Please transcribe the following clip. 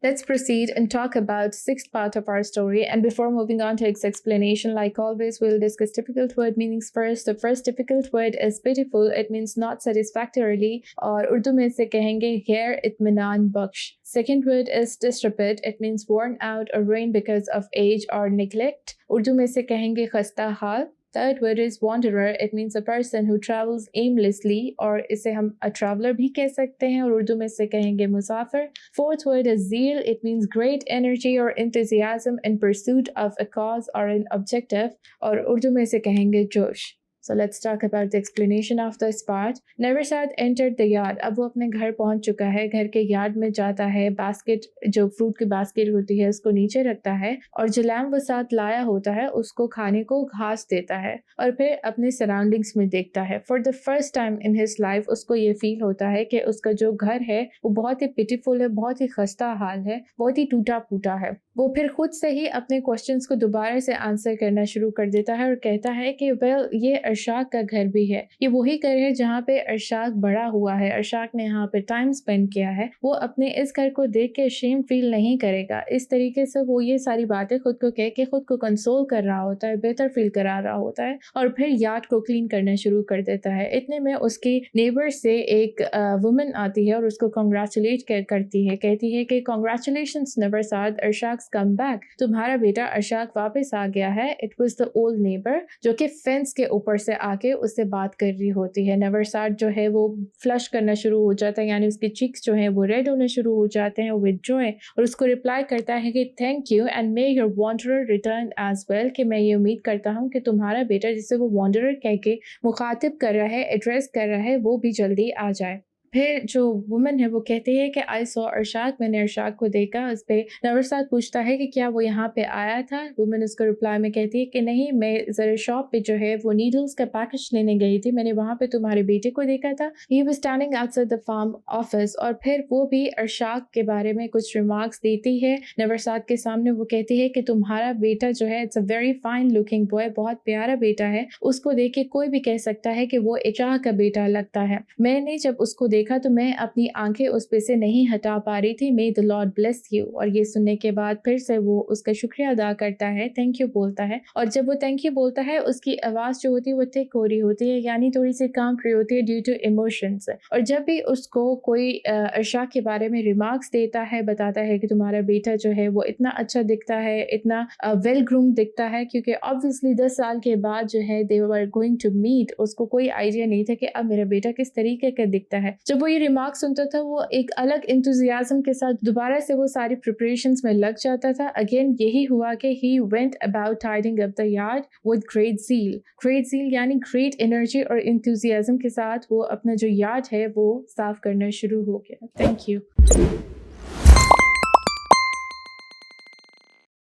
Let's proceed and talk about sixth part of our story. And before moving on to its explanation, like always, we'll discuss difficult word meanings first. The first difficult word is pitiful. It means not satisfactorily. और उर्दू में से कहेंगे गैर इत्मीनान बख्श. Second word is disrepute. It means worn out or ruined because of age or neglect. Urdu में से कहेंगे खस्ता हाल. Third word is wanderer. It means a person who travels aimlessly, और इसे हम a traveler भी कह सकते हैं और उर्दू में से कहेंगे मुसाफिर. Fourth word is zeal. It means great energy or enthusiasm in pursuit of a cause or an objective, और उर्दू में से कहेंगे जोश. So let's talk about the explanation of this part. Naversad entered the yard. अब वो अपने घर पहुंच चुका है. घर के यार्ड में जाता है. बास्केट, जो फ्रूट की बास्केट होती है, उसको नीचे रखता है और जो लैम्प वो साथ लाया होता है उसको खाने को घास देता है और फिर अपने सराउंडिंग्स में देखता है. For the first time in his life उसको ये फील होता है कि उसका जो घर है वो बहुत ही पिटीफुल है, बहुत ही खस्ता हाल है, बहुत ही टूटा फूटा है. वो फिर खुद से ही अपने क्वेश्चंस को दोबारा से आंसर करना शुरू कर देता है और कहता है कि वेल, ये अरशाक का घर भी है. ये वही घर है जहाँ पे अरशाक बड़ा हुआ है. अरशाक ने यहाँ पे टाइम स्पेंड किया है. वो अपने इस घर को देख के शेम फील नहीं करेगा. इस तरीके से वो ये सारी बातें खुद को कह के खुद को कंसोल कर रहा होता है, बेहतर फील करा रहा होता है और फिर यार्ड को क्लीन करना शुरू कर देता है. इतने में उसकी नेबर से एक वुमन आती है और उसको कॉन्ग्रेचुलेट करती है. कहती है कि कॉन्ग्रेचुलेशंस नवरसाद, अरशाक कम बैक. तुम्हारा बेटा अरशाक वापस आ गया है. It was the old neighbour जो कि फेंस के ऊपर से आके उससे बात कर रही होती है. नवरसाद जो है वो फ्लश करना शुरू हो जाता है, यानी उसके चिक्स जो हैं वो रेड होने शुरू हो जाते हैं विद जॉय, और उसको रिप्लाई करता है कि thank you and may your wanderer return as well. कि मैं ये उम्मीद करता हूँ कि तुम्हारा बेटा, जिसे वो वॉन्डरर कह के मुखातिब कर रहा है, एड्रेस कर रहा है, वो भी जल्दी आ जाए. फिर जो वुमन है वो कहती है कि आई सॉ अरशाक, मैंने अरशाक को देखा. उस पर नवरसाद पूछता है कि क्या वो यहाँ पे आया था. वुमन उसको रिप्लाई में कहती है कि नहीं, मैं ज़रा शॉप पे जो है वो नीडल्स का पैकेज लेने गई थी. मैंने वहाँ पे तुम्हारे बेटे को देखा था. He was standing outside the farm office. और फिर वो भी अरशाक के बारे में कुछ रिमार्क्स देती है नवरसाद के सामने. वो कहती है कि तुम्हारा बेटा जो है it's a very fine looking boy, बहुत प्यारा बेटा है. उसको देख के कोई भी कह सकता है कि वो एक शाह का बेटा लगता है. मैंने जब उसको देखा तो मैं अपनी आंखें उस पे से नहीं हटा पा रही थी. मे द लॉर्ड ब्लेस यू. और ये सुनने के बाद फिर से वो उसका शुक्रिया अदा करता है, थैंक यू बोलता है. और जब वो थैंक यू बोलता है उसकी आवाज़ जो होती है वो थिक हो रही होती है, यानी थोड़ी सी काम रही होती है ड्यू टू इमोशंस. और जब भी उसको कोई अरशाक के बारे में रिमार्क्स देता है, बताता है कि तुम्हारा बेटा जो है वो इतना अच्छा दिखता है, इतना वेल ग्रूम दिखता है, क्योंकि ऑब्वियसली 10 साल के बाद जो है दे वर गोइंग टू मीट. उसको कोई आइडिया नहीं था कि अब मेरा बेटा किस तरीके का दिखता है. जब वो ये रिमार्क सुनता था वो एक अलग इंतुजियाज्म के साथ दोबारा से वो सारी प्रिपरेशंस में लग जाता था. अगेन यही हुआ कि he went about tidying up the yard with great zeal. Great zeal यानी ग्रेट एनर्जी और इंतुजियाज्म के साथ वो अपना जो यार्ड है वो साफ करना शुरू हो गया. Thank you.